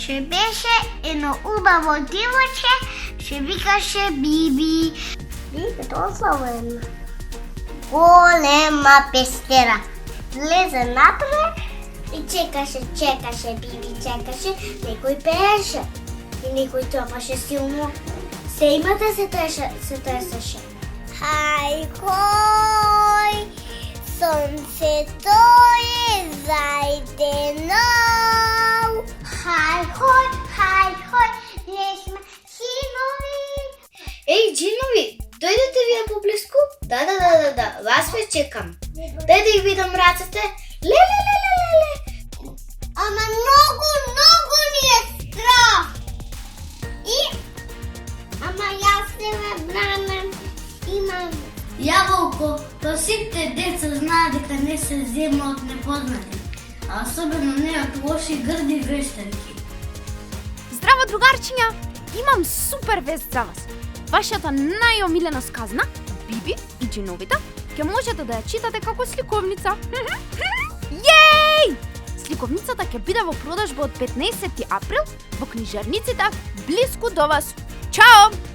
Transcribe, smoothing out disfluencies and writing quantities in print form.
че беше едно убаво дивоче, че викаше Биби. Биби, дословен. Голема пестера. Влезе напред и чекаше, Биби чекаше, некој пееше и некој тропаше силно. Сеймата се тресеше. Хај, сонцето е зајдено. Хај, ние сме джинови. Ей, джинови, дојдете вие поблиску? Да, вас ве чекам. Дај да ги видам рацете. Ле. Ама многу ни е страх. Ама јас се ме бранам. Имам. Јаволко, па сите деца знаат дека не се зема од непознати, а особено не од лоши грди вештарки. Здраво, другарчиња! Имам супер вест за вас. Вашата најомилена сказна, Биби и джиновите, ќе можете да ја читате како сликовница. Јеј! Сликовницата ќе биде во продажба од 15 април во книжарниците блиску до вас. Чао!